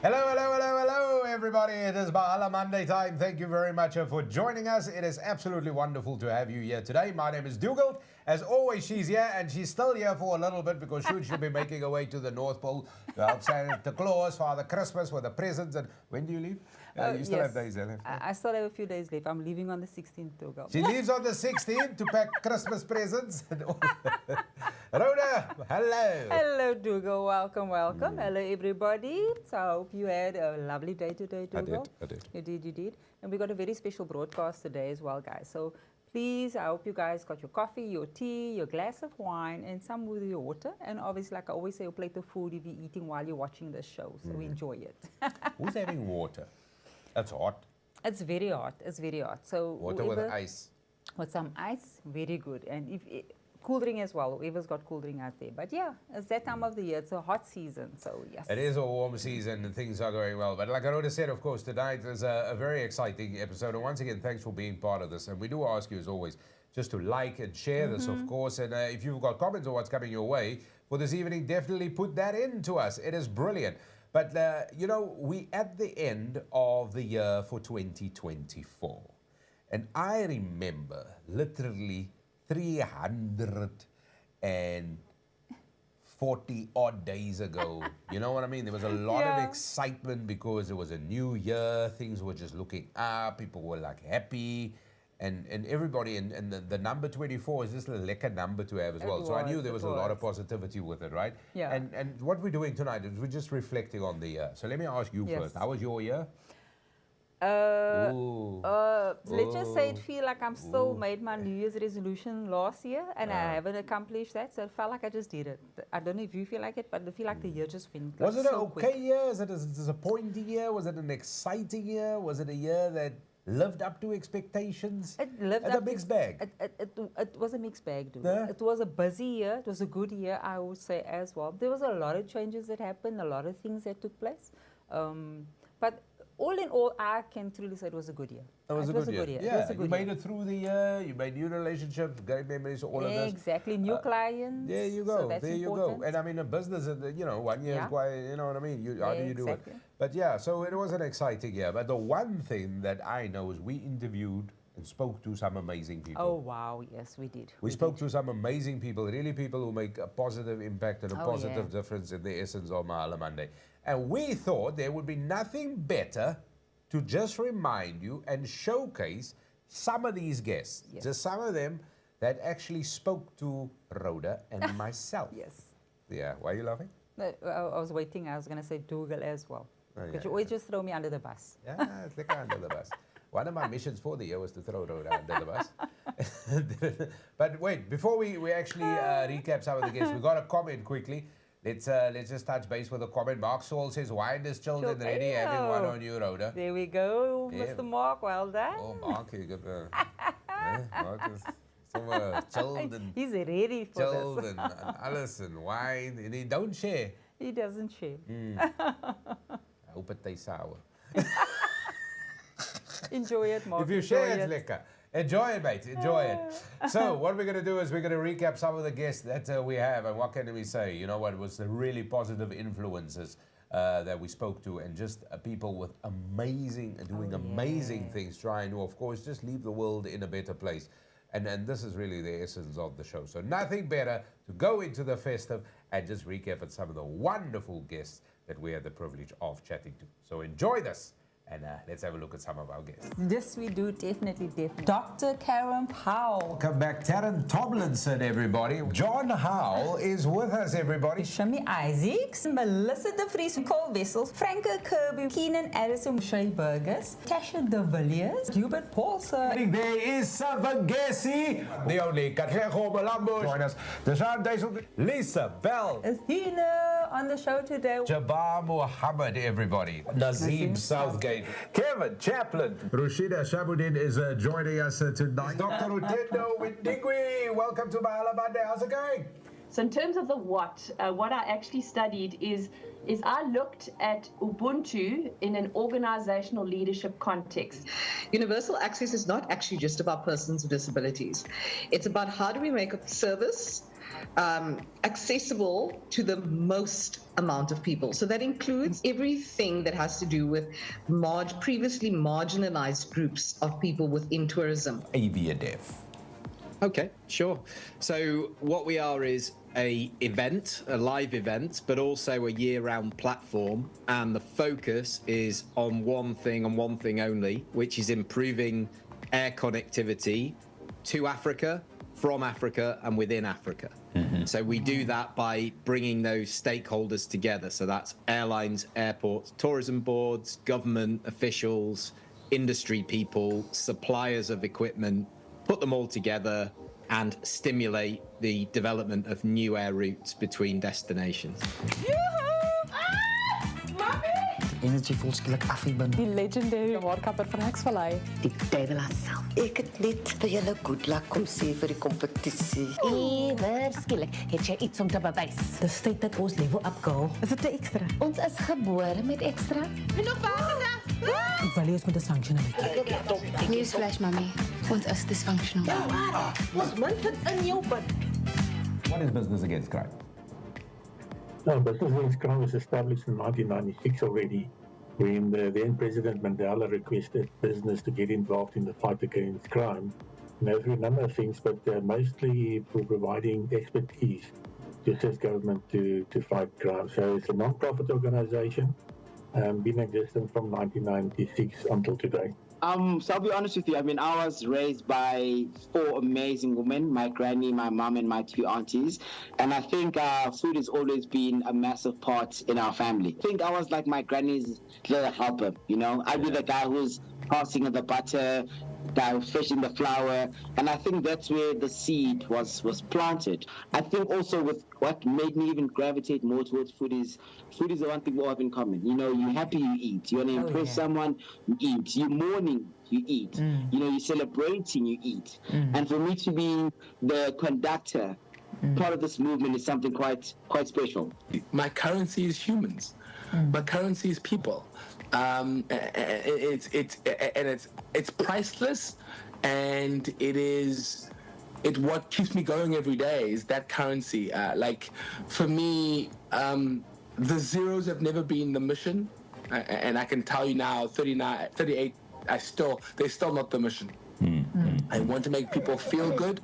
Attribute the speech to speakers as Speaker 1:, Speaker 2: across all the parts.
Speaker 1: Hello, hello, hello, hello, everybody. It is Mahala Monday time. Thank you very much for joining us. It is absolutely wonderful to have you here today. My name is Duglad. As always, she's here, and she's still here for a little bit because she'll be making her way to the North Pole to help Santa Claus, Father Christmas with the presents. And when do you leave? You still have days left.
Speaker 2: I still have a few days left. I'm leaving on the 16th to go.
Speaker 1: She leaves on the 16th to pack Christmas presents. Rhoda, hello.
Speaker 2: Hello, Dougal. Welcome, welcome. Hello, everybody. So I hope you had a lovely day today, Dougal.
Speaker 1: I did.
Speaker 2: You did. And we got a very special broadcast today as well, guys. So please, I hope you guys got your coffee, your tea, your glass of wine, and some with your water. And obviously, like I always say, a plate of food if you're eating while you're watching the show. So enjoy it.
Speaker 1: Who's having water? That's hot.
Speaker 2: It's very hot. It's very hot. So
Speaker 1: Water with ice.
Speaker 2: With some ice, very good. And if cool drink as well. Whoever's got cool drink out there. But yeah, it's that time of the year. It's a hot season. So yes.
Speaker 1: It is a warm season and things are going well. But like Rhoda said, of course, tonight is a very exciting episode. And once again, thanks for being part of this. And we do ask you, as always, just to like and share this, of course. And if you've got comments on what's coming your way for this evening, definitely put that in to us. It is brilliant. But, you know, we at the end of the year for 2024. And I remember literally 340 odd days ago. You know what I mean? There was a lot of excitement because it was a new year. Things were just looking up. People were like happy. And everybody, and the number 24 is just a lekker number to have as well. So I knew there was a lot of positivity with it, right?
Speaker 2: Yeah.
Speaker 1: And what we're doing tonight is we're just reflecting on the year. So let me ask you first. How was your year?
Speaker 2: Let's just say it feel like I'm still made my New Year's resolution last year and I haven't accomplished that. So it felt like I just did it. I don't know if you feel like it, but I feel like the year just went
Speaker 1: Was it
Speaker 2: so
Speaker 1: an okay
Speaker 2: quick.
Speaker 1: year? Was it a disappointing year? Was it an exciting year? Was it a year that lived up to expectations?
Speaker 2: It lived
Speaker 1: It's
Speaker 2: up
Speaker 1: a mixed bag.
Speaker 2: It was a mixed bag, dude.
Speaker 1: Yeah.
Speaker 2: It was a busy year. It was a good year, I would say, as well. There was a lot of changes that happened, a lot of things that took place. But all in all, I can truly say it was a good year.
Speaker 1: It was a good year.
Speaker 2: It
Speaker 1: Yeah,
Speaker 2: was a good
Speaker 1: you made
Speaker 2: year.
Speaker 1: it through the year. You made new relationships, great memories, all of this.
Speaker 2: Exactly, new clients.
Speaker 1: There you
Speaker 2: So
Speaker 1: go.
Speaker 2: that's
Speaker 1: There you
Speaker 2: important.
Speaker 1: go. And I mean, a business, you know, 1 year is quite, you know what I mean? How do you do it?
Speaker 2: Exactly.
Speaker 1: But yeah, so it was an exciting year. But the one thing that I know is we interviewed and spoke to some amazing people.
Speaker 2: Oh, wow. Yes, we did.
Speaker 1: We spoke to some amazing people, really people who make a positive impact and a positive difference in the essence of Mahala Monday. And we thought there would be nothing better to just remind you and showcase some of these guests, just some of them that actually spoke to Rhoda and myself.
Speaker 2: Yes.
Speaker 1: Yeah, why are you laughing?
Speaker 2: No, I was waiting. I was going to say Dougal as well.
Speaker 1: Oh,
Speaker 2: But you always just throw me under the bus.
Speaker 1: Yeah, it's like under the bus. One of my missions for the year was to throw Rhoda under the bus. But wait, before we actually recap some of the guests, we got a comment quickly. Let's just touch base with a comment. Mark Saul says, wine is chilled and ready, having one on you, Rhoda.
Speaker 2: There we go,
Speaker 1: Yeah.
Speaker 2: Mr. Mark. Well done.
Speaker 1: Oh, Mark, you got the... Mark is so chilled and...
Speaker 2: He's ready for
Speaker 1: chilled
Speaker 2: this.
Speaker 1: and alles and wine. And he don't share.
Speaker 2: He doesn't share.
Speaker 1: I hope it tastes sour.
Speaker 2: Enjoy it, Mark.
Speaker 1: If you
Speaker 2: Enjoy
Speaker 1: share, it's lekker. Enjoy it, mate. Enjoy it. So what we're going to do is we're going to recap some of the guests that we have. And what can we say? You know what? It was the really positive influences that we spoke to. And just people with amazing, doing amazing things. Trying to, of course, just leave the world in a better place. And this is really the essence of the show. So nothing better to go into the festive and just recap at some of the wonderful guests that we had the privilege of chatting to. So enjoy this. And let's have a look at some of our guests.
Speaker 2: This we do, definitely. Dr. Karen Powell.
Speaker 1: Welcome back, Taryn Tomlinson, everybody. John Howell is with us, everybody.
Speaker 2: Shami Isaacs, Melissa de Vries, Cole Wessels, Franka Kirby, Keenan Addison, Shay Burgers, Tasha de Villiers, Hubert Paulson.
Speaker 1: There is Savagesi, the only Katlego Malambo. Join us. Deshaun Diesel, Lisa Bell,
Speaker 2: Athena on the show today.
Speaker 1: Jabbar Muhammad, everybody. Nazim Southgate, Kevin Chaplin. Rashida Shabuddin is joining us tonight. Dr. Utendo Windigwi, welcome to Mahala Monday. How's it going?
Speaker 3: So in terms of the what I actually studied is I looked at Ubuntu in an organizational leadership context.
Speaker 4: Universal access is not actually just about persons with disabilities. It's about how do we make a service accessible to the most amount of people. So that includes everything that has to do with previously marginalized groups of people within tourism.
Speaker 1: AVDF.
Speaker 5: Okay, sure. So what we are is a live event, but also a year-round platform, and the focus is on one thing and one thing only, which is improving air connectivity to Africa, from Africa, and within Africa. So we do that by bringing those stakeholders together. So that's airlines, airports, tourism boards, government officials, industry people, suppliers of equipment, put them all together and stimulate the development of new air routes between destinations.
Speaker 6: Energy voel skielik af hier binne.
Speaker 7: Die legendary haarkapper van Hexvallei.
Speaker 8: Die duivel haarself. Ek het net vir julle good luck kom sê vir die kompetisie. Skielik het jy iets om te bewys.
Speaker 7: Dis tyd dat ons level up, girl. Is dit te ekstra?
Speaker 8: Ons is gebore met ekstra.
Speaker 7: En nog water. Ek wil eers met 'n functional.
Speaker 9: Newsflash, mommy. Ons is dysfunctional.
Speaker 8: Ons moet dit in jou bid.
Speaker 1: What is Business Against Crime?
Speaker 10: Business Against Crime was established in 1996 already, when then President Mandela requested business to get involved in the fight against crime. And there were a number of things, but mostly for providing expertise to assist government to fight crime. So it's a non-profit organization, been existent from 1996 until today.
Speaker 11: So I'll be honest with you. I mean, I was raised by 4 amazing women, my granny, my mom, and my 2 aunties. And I think food has always been a massive part in our family. I think I was like my granny's little helper, you know. I'd be the guy who's passing the butter, guy who's fishing the flour. And I think that's where the seed was planted. I think also with what made me even gravitate more towards food is the one thing we all have in common. You know, you're happy, you eat. You want to impress someone, you eat. You're mourning, you eat. You know, you're celebrating, you eat. And for me to be the conductor, part of this movement is something quite special.
Speaker 12: My currency is humans. My currency is people. It's priceless, and it's what keeps me going every day is that currency. Like for me, the zeros have never been the mission, and I can tell you now, 39, 38, they're still not the mission. I want to make people feel good.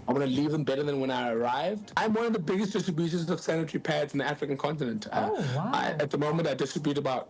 Speaker 12: I want to leave them better than when I arrived. I'm one of the biggest distributors of sanitary pads in the African continent. At the moment, I distribute about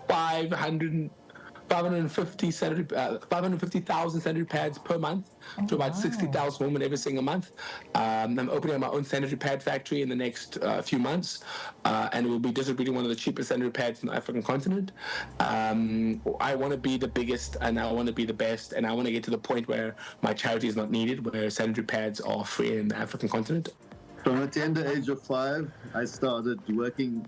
Speaker 12: 550,000 sanitary pads per month to about 60,000 women every single month. I'm opening my own sanitary pad factory in the next few months, and we'll be distributing one of the cheapest sanitary pads in the African continent. I want to be the biggest, and I want to be the best, and I want to get to the point where my charity is not needed, where sanitary pads are free in the African continent.
Speaker 13: From a tender age of 5, I started working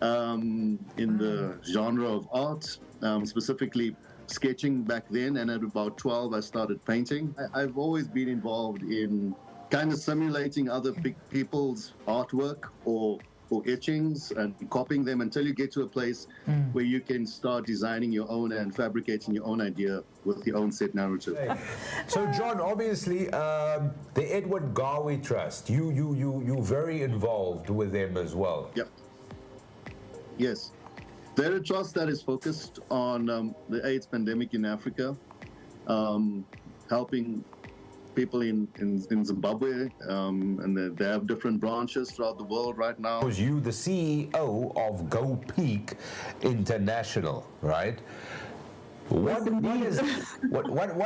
Speaker 13: in the genre of art, specifically sketching back then, and at about 12 I started painting. I've always been involved in kind of simulating other big people's artwork or etchings and copying them until you get to a place where you can start designing your own and fabricating your own idea with your own set narrative.
Speaker 1: So John, obviously the Edward Garvey Trust, you very involved with them as well.
Speaker 13: Yep. Yes. They're a trust that is focused on the AIDS pandemic in Africa, helping people in Zimbabwe, and they have different branches throughout the world right now.
Speaker 1: Was you the CEO of Go Peak International, right? What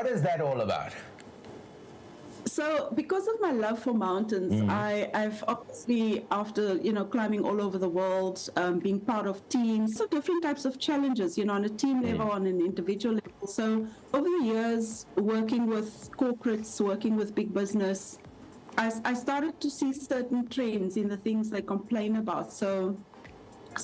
Speaker 1: is that all about?
Speaker 14: So because of my love for mountains, I've obviously, after, climbing all over the world, being part of teams, so different types of challenges, on a team level, on an individual level. So over the years, working with corporates, working with big business, I started to see certain trends in the things they complain about. So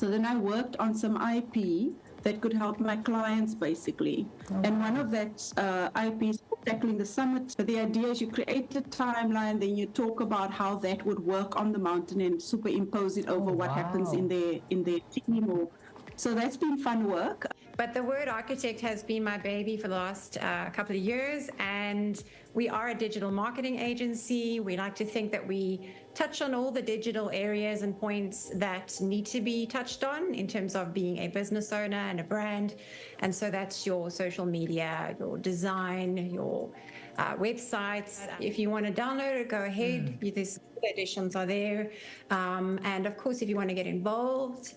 Speaker 14: then I worked on some IP that could help my clients, basically. And one of that IPs tackling the summit. So the idea is you create a timeline, then you talk about how that would work on the mountain and superimpose it over what happens in their team. So that's been fun work.
Speaker 15: But the word architect has been my baby for the last couple of years, and we are a digital marketing agency. We like to think that we touch on all the digital areas and points that need to be touched on in terms of being a business owner and a brand. And so that's your social media, your design, your websites. If you want to download it, go ahead. There's editions are there. And of course, if you want to get involved,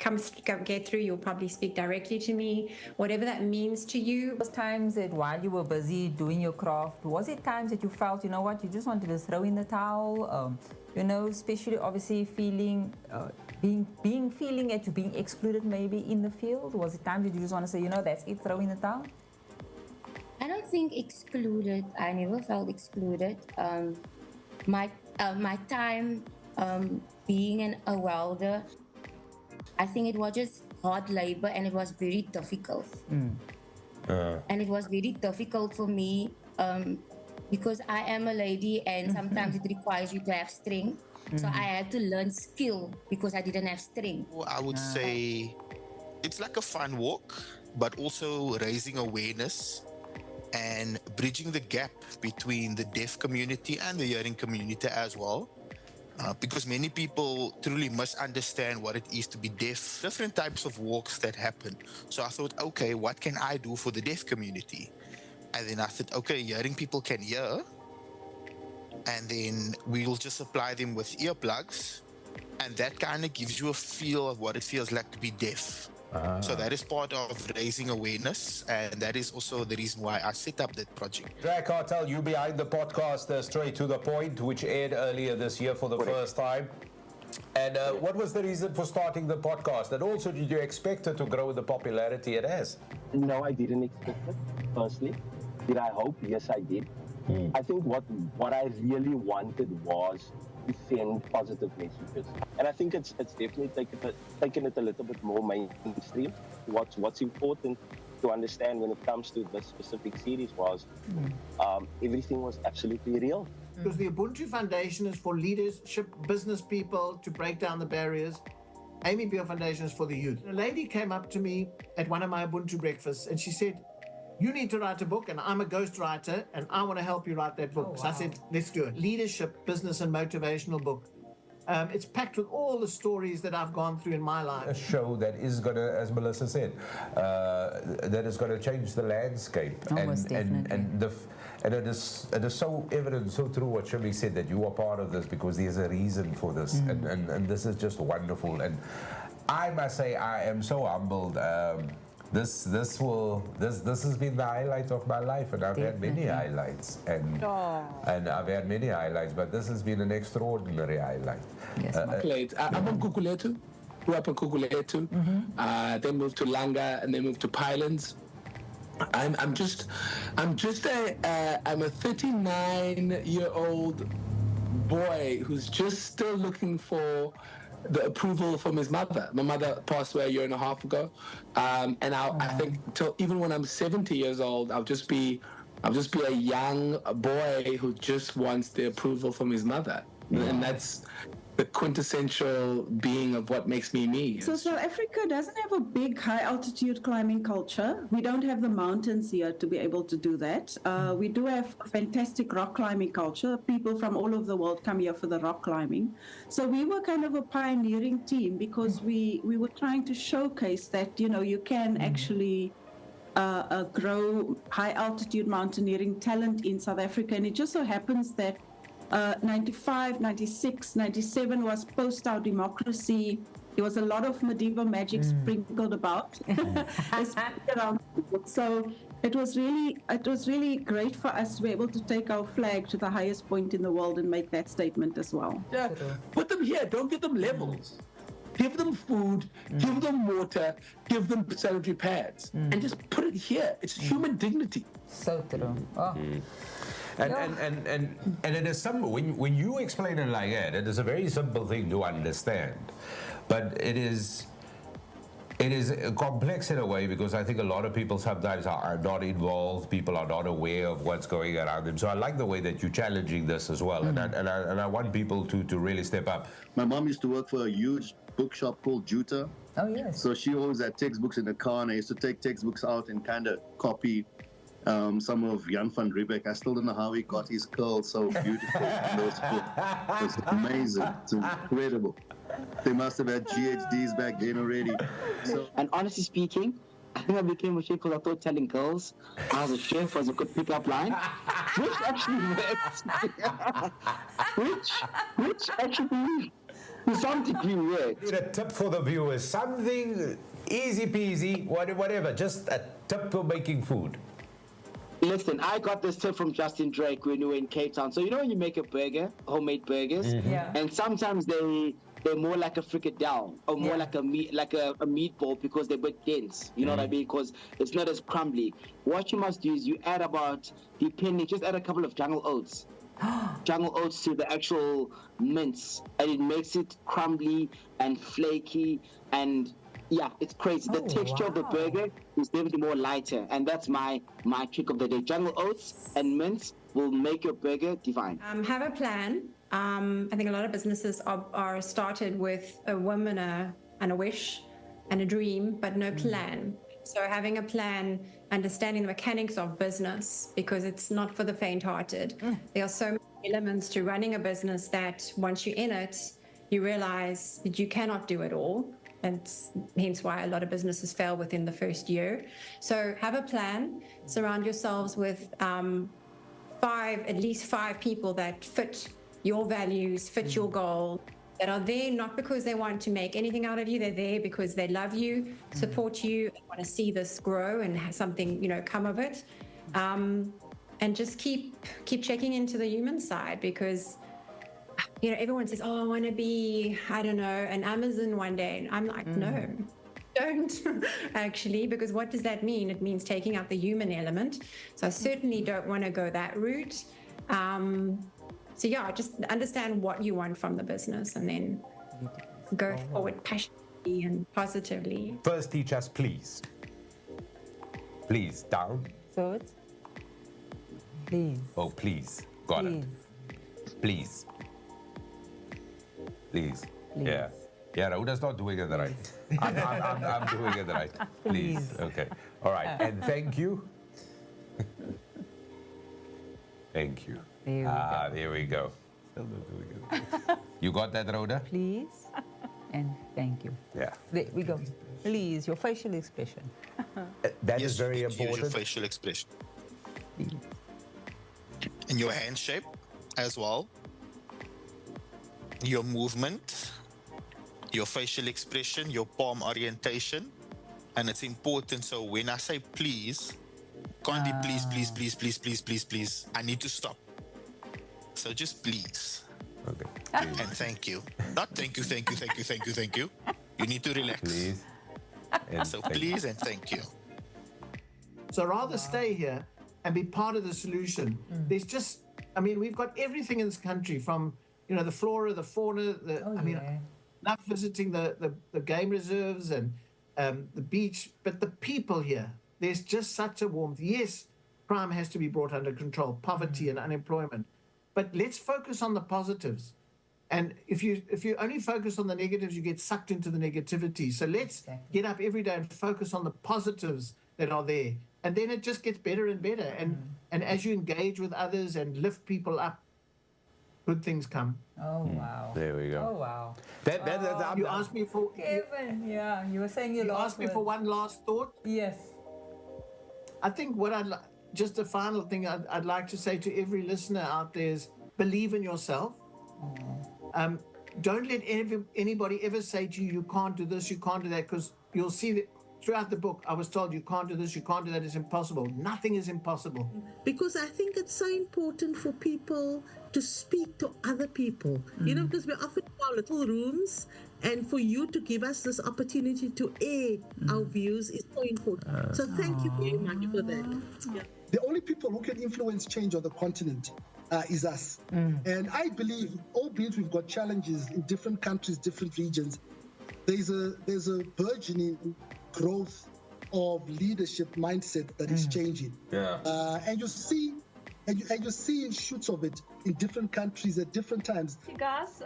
Speaker 15: come get through, you'll probably speak directly to me, whatever that means to you.
Speaker 2: Those times that while you were busy doing your craft, was it times that you felt, you know what, you just wanted to throw in the towel? You know, especially obviously feeling that you're being excluded maybe in the field? Was it times that you just want to say, you know, that's it, throw in the towel?
Speaker 16: I don't think excluded. I never felt excluded. My time being a welder, I think it was just hard labor and it was very difficult. And it was very difficult for me because I am a lady and sometimes it requires you to have strength. So I had to learn skill because I didn't have strength.
Speaker 17: I would say it's like a fun walk, but also raising awareness and bridging the gap between the deaf community and the hearing community as well. Because many people truly misunderstand what it is to be deaf. Different types of walks that happen. So I thought, okay, what can I do for the deaf community? And then I thought, okay, hearing people can hear. And then we'll just supply them with earplugs. And that kind of gives you a feel of what it feels like to be deaf. So that is part of raising awareness, and that is also the reason why I set up that project.
Speaker 1: Drag Cartel, you behind the podcast Straight to the Point, which aired earlier this year for the first time. And what was the reason for starting the podcast? And also, did you expect it to grow the popularity it has?
Speaker 18: No, I didn't expect it, firstly. Did I hope? Yes, I did. I think what I really wanted was to send positive messages. And I think it's definitely taken it a little bit more mainstream. What's important to understand when it comes to this specific series was everything was absolutely real.
Speaker 19: Because the Ubuntu Foundation is for leadership, business people to break down the barriers. Amy Beale Foundation is for the youth. A lady came up to me at one of my Ubuntu breakfasts and she said, "You need to write a book, and I'm a ghostwriter, and I want to help you write that book." So I said, let's do it. Leadership, business, and motivational book. It's packed with all the stories that I've gone through in my life.
Speaker 1: A show that is going to, as Melissa said, that is going to change the landscape. And it is so evident, so true what Shirley said, that you are part of this because there's a reason for this. And this is just wonderful. And I must say, I am so humbled. This has been the highlight of my life, and I've had many highlights, and I've had many highlights, but this has been an extraordinary highlight.
Speaker 12: Yes, I'm from Kukuletu, grew up in Kukuletu, then moved to Langa, and then moved to Pinelands. I'm a 39-year-old boy who's just still looking for the approval from his mother. My mother passed away a year and a half ago, and I think till even when I'm 70 years old, I'll just be a young boy who just wants the approval from his mother, and that's the quintessential being of what makes me me.
Speaker 14: So South Africa doesn't have a big high altitude climbing culture. We don't have the mountains here to be able to do that. We do have a fantastic rock climbing culture. People from all over the world come here for the rock climbing. So we were kind of a pioneering team because we were trying to showcase that, you know, you can actually grow high altitude mountaineering talent in South Africa. And it just so happens that 95, 96, 97 was post our democracy. There was a lot of medieval magic sprinkled about. So it was really great for us to be able to take our flag to the highest point in the world and make that statement as well.
Speaker 12: Yeah, put them here. Don't give them levels. Give them food, give them water, give them sanitary pads, and just put it here. It's human dignity.
Speaker 2: So true. Oh.
Speaker 1: And it is some when you explain it like that, it is a very simple thing to understand, but it is complex in a way because I think a lot of people sometimes are not involved. People are not aware of what's going around them. So I like the way that you're challenging this as well, and I want people to really step up.
Speaker 13: My mom used to work for a huge bookshop called Juta.
Speaker 2: Oh, yes.
Speaker 13: So she always had textbooks in the car, and I used to take textbooks out and kind of copy some of Jan van Riebeck. I still don't know how he got his curls so beautiful in those books. It's amazing. It's incredible. They must have had GHDs back then already. So,
Speaker 11: and honestly speaking, I think I became a chef because I thought telling girls I was a chef was a good pickup line, which actually works. which actually to some degree works.
Speaker 1: Need a tip for the viewers, something easy peasy, whatever, just a tip for making food.
Speaker 11: Listen, I got this tip from Justin Drake when we were in Cape Town. So you know when you make a burger, homemade burgers, and sometimes they're more like a fricadelle or more like a meatball because they're a bit dense. You know what I mean? Because it's not as crumbly. What you must do is you add just add a couple of jungle oats. Jungle oats to the actual mince, and it makes it crumbly and flaky, and yeah, it's crazy. The texture of the burger is definitely more lighter, and that's my trick of the day. Jungle oats and mince will make your burger divine.
Speaker 15: Have a plan. I think a lot of businesses are started with a whim and a wish and a dream, but no plan. So having a plan, understanding the mechanics of business, because it's not for the faint-hearted. There are so many elements to running a business that once you're in it, you realize that you cannot do it all. And hence why a lot of businesses fail within the first year. So have a plan, surround yourselves with at least five people that fit your values, fit your goal, that are there not because they want to make anything out of you, they're there because they love you, support you, and want to see this grow and have something, come of it. And just keep checking into the human side, because everyone says, oh, I want to be, I don't know, an Amazon one day. And I'm like, no, don't actually, because what does that mean? It means taking out the human element. So I certainly don't want to go that route. So yeah, just understand what you want from the business and then go forward passionately and positively.
Speaker 1: First, teach us, please. Please, down.
Speaker 2: So it's please.
Speaker 1: Oh, please. Got it. Please. Please. Yeah. Yeah, Rhoda's not doing it right. I'm doing it right. Please. Okay. All right. And thank you. Thank you. There we go. Still not doing it. You got that, Rhoda?
Speaker 2: Please and thank you.
Speaker 1: Yeah.
Speaker 2: There we go. Please, your facial expression.
Speaker 1: That is very important.
Speaker 17: Use your facial expression. And your hand shape as well. Your movement, your facial expression, your palm orientation. And it's important. So when I say please, can't be please, please, please, please, please, please, please. I need to stop. So just please.
Speaker 1: Okay.
Speaker 17: And thank you. Not thank you, thank you, thank you, thank you, thank you. You need to relax.
Speaker 1: Please.
Speaker 17: So please and thank you.
Speaker 19: So rather stay here and be part of the solution. There's just, we've got everything in this country from, the flora, the fauna, not visiting the game reserves and the beach, but the people here. There's just such a warmth. Yes, crime has to be brought under control, poverty and unemployment, but let's focus on the positives. And if you only focus on the negatives, you get sucked into the negativity. So let's get up every day and focus on the positives that are there. And then it just gets better and better. And as you engage with others and lift people up, good things come.
Speaker 2: Oh, wow.
Speaker 1: There we go.
Speaker 2: Oh, wow.
Speaker 19: You asked me for...
Speaker 2: Kevin, yeah, you were saying
Speaker 19: you asked me for one last thought?
Speaker 2: Yes.
Speaker 19: I think just a final thing I'd like to say to every listener out there is believe in yourself. Don't let anybody ever say to you, you can't do this, you can't do that, because you'll see that throughout the book, I was told you can't do this, you can't do that, it's impossible. Nothing is impossible.
Speaker 20: Because I think it's so important for people to speak to other people, because we're often in our little rooms, and for you to give us this opportunity to air our views is so important. So thank you very much for that. Yeah.
Speaker 21: The only people who can influence change on the continent is us. And I believe, albeit we've got challenges in different countries, different regions, there's a burgeoning growth of leadership mindset that is changing.
Speaker 1: Yeah.
Speaker 21: And you see shoots of it in different countries at different times.
Speaker 3: You guys,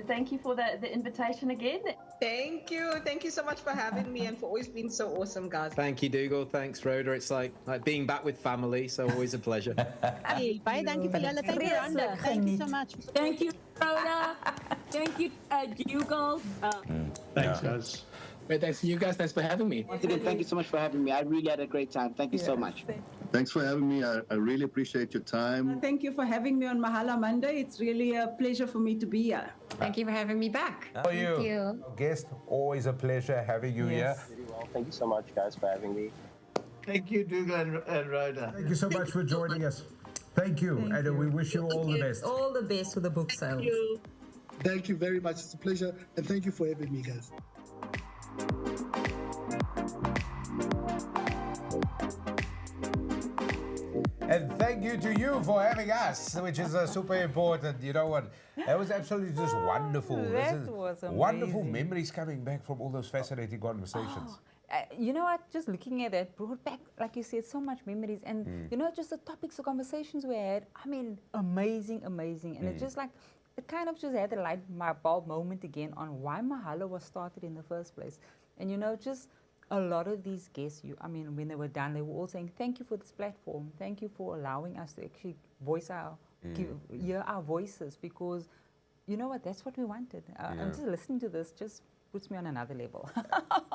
Speaker 3: thank you for the invitation again.
Speaker 4: Thank you. Thank you so much for having me and for always being so awesome, guys.
Speaker 5: Thank you, Dougal. Thanks, Rhoda. It's like being back with family, so always a pleasure.
Speaker 22: Hey, baie dankie vir julle. Thank you, Rhonda. Thank you so much.
Speaker 23: Thank you, Rhoda. Thank you, Dougal.
Speaker 18: Thanks, guys.
Speaker 12: Wait, thanks to you guys. Thanks for having me.
Speaker 11: Once again, thank you so much for having me. I really had a great time. Thank you so much.
Speaker 13: Thanks for having me. I really appreciate your time.
Speaker 14: Thank you for having me on Mahala Monday. It's really a pleasure for me to be here.
Speaker 15: Thank you for having me back.
Speaker 1: How are you? Guest, always a pleasure having you here.
Speaker 18: Very well. Thank you so much, guys, for having me.
Speaker 19: Thank you, Dougal and Rhoda.
Speaker 1: Thank you so much for joining us. Thank you, and we wish you all the best.
Speaker 2: All the best for the book sales.
Speaker 21: Thank you very much. It's a pleasure, and thank you for having me, guys.
Speaker 1: And thank you to you for having us, which is super important. You know what? That was absolutely just wonderful.
Speaker 2: That was amazing.
Speaker 1: Wonderful memories coming back from all those fascinating conversations.
Speaker 2: You know what? Just looking at it brought back, like you said, so much memories. And, you know, just the topics, the conversations we had, I mean, amazing. And it's just like, it kind of just had a light bulb moment again on why Mahala was started in the first place. And, you know, just a lot of these guests, when they were done, they were all saying, thank you for this platform. Thank you for allowing us to actually voice hear our voices, because, you know what, that's what we wanted. And just listening to this just puts me on another level.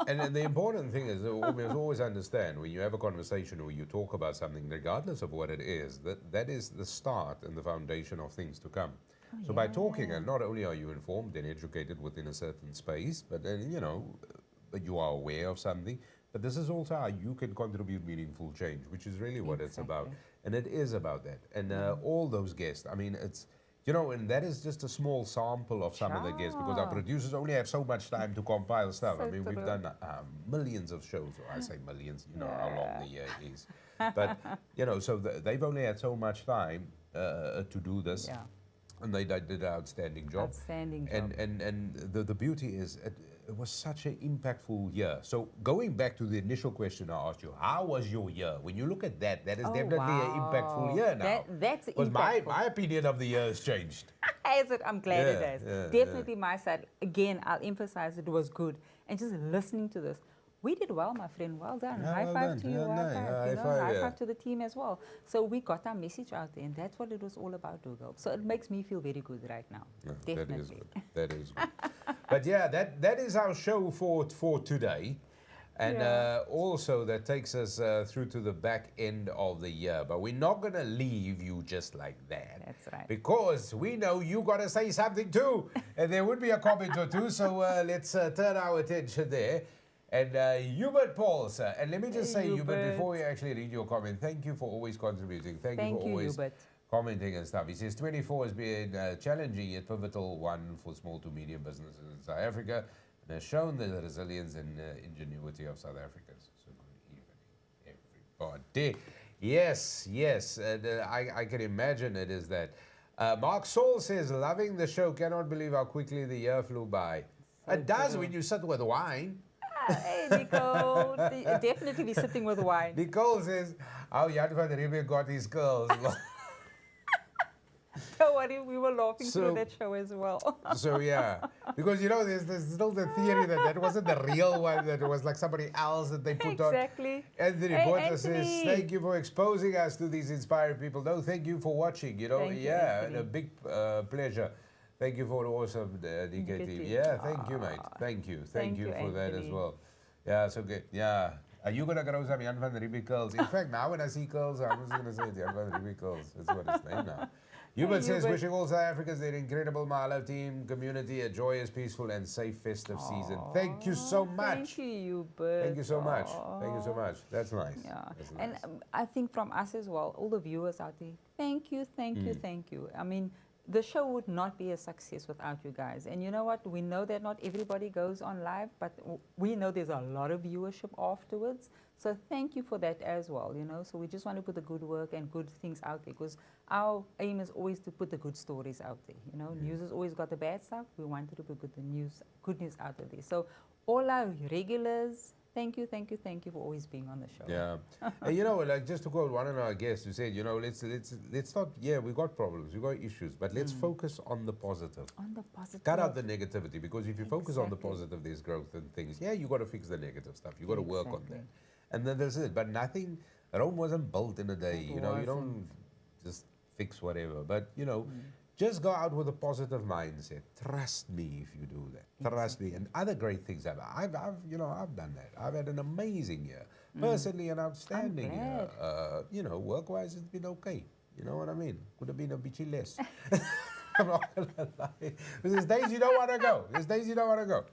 Speaker 1: And the important thing is, we must always understand, when you have a conversation or you talk about something, regardless of what it is, that is the start and the foundation of things to come. So by talking, and not only are you informed and educated within a certain space, but then, you know, but you are aware of something, but this is also how you can contribute meaningful change, which is really what it's about. And it is about that. And all those guests, I mean, it's, you know, and that is just a small sample of some of the guests, because our producers only have so much time to compile stuff. I mean, we've done millions of shows, or I say millions, you know how long the year is. But, you know, so they've only had so much time to do this. And they did an outstanding job. And the beauty is, it was such an impactful year. So going back to the initial question I asked you, how was your year? When you look at that, that is definitely an impactful year now.
Speaker 2: That's
Speaker 1: because
Speaker 2: impactful.
Speaker 1: My opinion of the year has changed.
Speaker 2: Has it? I'm glad it has. Definitely my side. Again, I'll emphasize it was good. And just listening to this, we did well, my friend. Well done. High five to you. High five to the team as well. So we got our message out there, and that's what it was all about, Dougal. So it makes me feel very good right now. Definitely.
Speaker 1: That is good. That is good. But yeah, that is our show for today. And also that takes us through to the back end of the year. But we're not going to leave you just like that.
Speaker 2: That's right.
Speaker 1: Because we know you got to say something too. And there would be a comment or two. So let's turn our attention there. And Hubert Pauls, and let me just say, Hubert, before we actually read your comment, thank you for always contributing. Thank you for always commenting and stuff. He says 24 has been a challenging yet pivotal one for small to medium businesses in South Africa, and has shown the resilience and ingenuity of South Africans. So good evening, everybody. Yes, and I can imagine it is that. Mark Saul says, loving the show, cannot believe how quickly the year flew by. It does when you sit with wine.
Speaker 2: Hey, Nicole, definitely be sitting with wine.
Speaker 1: Nicole says, oh, Jan van Riebeeck got his girls.
Speaker 2: Don't worry, we were laughing through that show as well.
Speaker 1: So, yeah, because, you know, there's still the theory that wasn't the real one, that it was like somebody else that they put on.
Speaker 2: Exactly.
Speaker 1: Anthony Porter says, thank you for exposing us to these inspiring people. No, thank you for watching, you know. And a big pleasure. Thank you for the awesome Nickay team. Yeah, thank you, mate. Thank you for that as well. Yeah, so good. Yeah. Are you going to grow some Jan van Riebeeck curls? In fact, now when I see curls, I'm just going to say Jan van Riebeeck curls. That's what it's named now. Hubert says, wishing all South Africans, their incredible Mahala team community, a joyous, peaceful, and safe festive season. Thank you so much.
Speaker 2: Thank you, Hubert.
Speaker 1: Thank you so much. Thank you so much. That's nice.
Speaker 2: Yeah.
Speaker 1: That's nice.
Speaker 2: And I think from us as well, all the viewers out there, thank you. I mean, the show would not be a success without you guys. And you know what? We know that not everybody goes on live, but we know there's a lot of viewership afterwards. So thank you for that as well, you know. So we just want to put the good work and good things out there, because our aim is always to put the good stories out there, you know. News has always got the bad stuff. We wanted to put good news out there. So all our regulars, thank you for always being on the show.
Speaker 1: Yeah. And you know, like just to quote one of our guests who said, you know, let's not, yeah, we got problems, we got issues, but let's focus on the positive.
Speaker 2: On the positive.
Speaker 1: Cut out the negativity, because if you focus on the positive, there's growth and things. Yeah, you got to fix the negative stuff. You got to work on that. And then there's it. But nothing, Rome wasn't built in a day. You know, you don't just fix whatever. But, you know, just go out with a positive mindset. Trust me if you do that. Trust me. And other great things happen. I've done that. I've had an amazing year. Personally, an outstanding year. You know, work-wise, it's been okay. You know what I mean? Could have been a bitchy less. I'm not going to lie. There's days you don't want to go. There's days you don't want to go.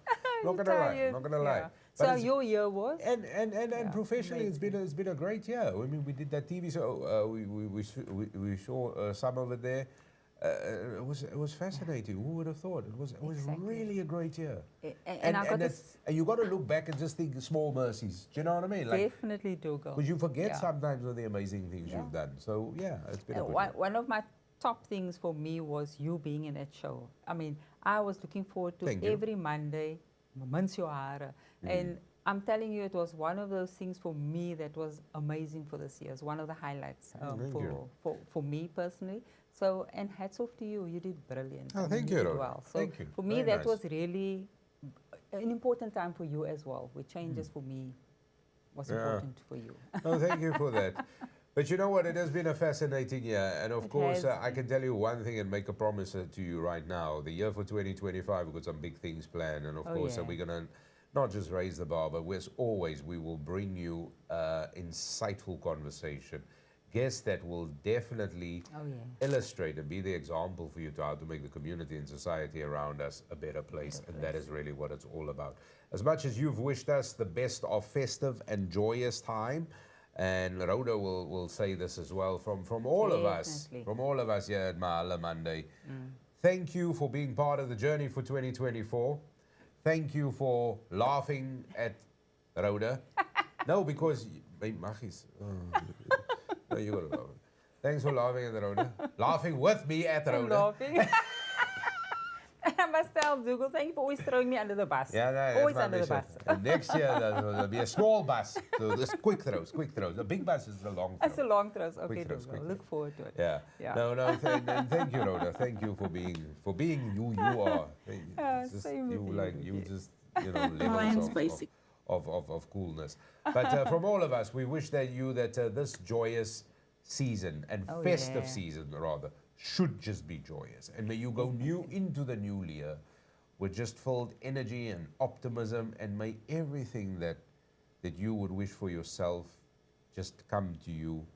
Speaker 1: Not going to lie. I'm not going to lie.
Speaker 2: So your year was?
Speaker 1: And professionally, it's been a great year. I mean, we did that TV show. We saw some of it there. It was fascinating. Who would have thought? It was really a great year. And you got to look back and just think small mercies. Do you know what I mean? Like,
Speaker 2: definitely do go.
Speaker 1: Because you forget sometimes of the amazing things you've done. So yeah, it's been a good year.
Speaker 2: One of my top things for me was you being in that show. I mean, I was looking forward to every Monday, and I'm telling you, it was one of those things for me that was amazing for this year. It's one of the highlights for me personally. So, and hats off to you. You did brilliant.
Speaker 1: Oh, thank you.
Speaker 2: You did well. So
Speaker 1: thank you.
Speaker 2: For me, that was really an important time for you as well. With changes for me was important for you.
Speaker 1: Oh, thank you for that. But you know what? It has been a fascinating year. And of course, I can tell you one thing and make a promise to you right now. The year for 2025, we've got some big things planned. And of course, we're going to not just raise the bar, but as always, we will bring you insightful conversation. Guests that will definitely illustrate and be the example for you to how to make the community and society around us a better place. And that is really what it's all about. As much as you've wished us the best of festive and joyous time, and Rhoda will say this as well, from all of us, here at Mahala Monday. Thank you for being part of the journey for 2024. Thank you for laughing at Rhoda. No, because no, you got to laugh. Thanks for laughing at Rhoda. Laughing with me at Rhoda.
Speaker 2: Laughing. And I must tell Dougal, thank you for always throwing me under the bus.
Speaker 1: Yeah, no,
Speaker 2: always under the bus.
Speaker 1: And next year there'll be a small bus. So just quick throws. The big bus is the long throw.
Speaker 2: That's the long throws. Okay, Dougal. Look forward to it.
Speaker 1: Yeah. No, and thank you, Rhoda. Thank you for being who you are. You just levels of coolness. But from all of us, we wish that this joyous season and festive season rather should just be joyous, and may you go into the new year with just filled energy and optimism, and may everything that you would wish for yourself just come to you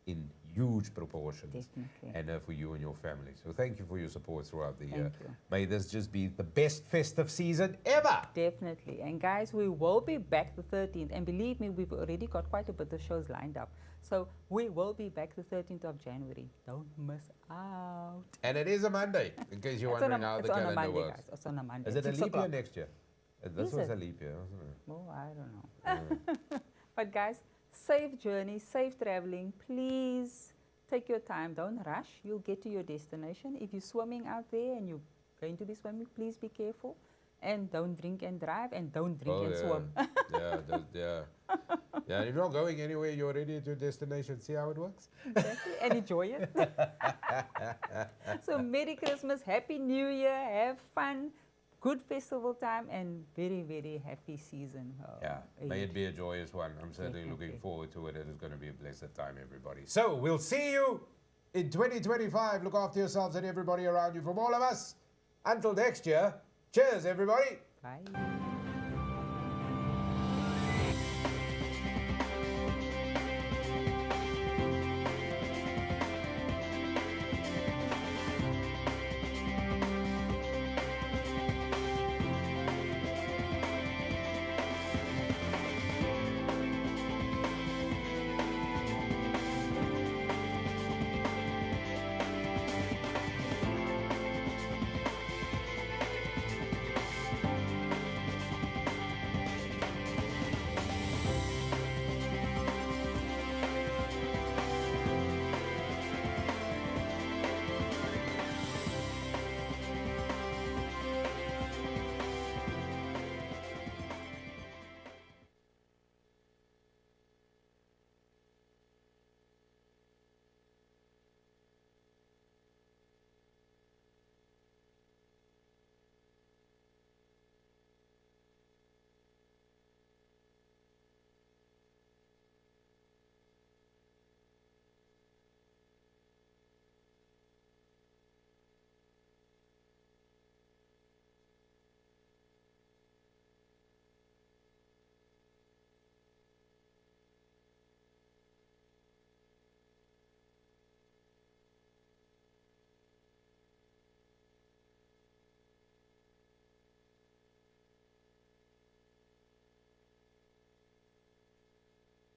Speaker 1: in huge proportions. And for you and your family. So thank you for your support throughout the year. May this just be the best festive season ever.
Speaker 2: Definitely. And guys, we will be back the 13th. And believe me, we've already got quite a bit of shows lined up. So we will be back the 13th of January. Don't miss out.
Speaker 1: And it is a Monday, in case you're wondering how the calendar works.
Speaker 2: Guys. It's on a Monday.
Speaker 1: Is it a leap year next year? This was a leap year, wasn't it?
Speaker 2: Oh, I don't know. But guys, safe journey, safe traveling. Please take your time. Don't rush. You'll get to your destination. If you're swimming out there and you're going to be swimming, please be careful. And don't drink and drive, and don't drink and swim.
Speaker 1: Yeah, if you're not going anywhere, you're already at your destination. See how it works?
Speaker 2: Exactly, and enjoy it. So Merry Christmas, Happy New Year, have fun, good festival time, and very, very happy season.
Speaker 1: May it be a joyous one. I'm certainly looking forward to it. It is going to be a blessed time, everybody. So we'll see you in 2025. Look after yourselves and everybody around you. From all of us, until next year, cheers, everybody.
Speaker 2: Bye.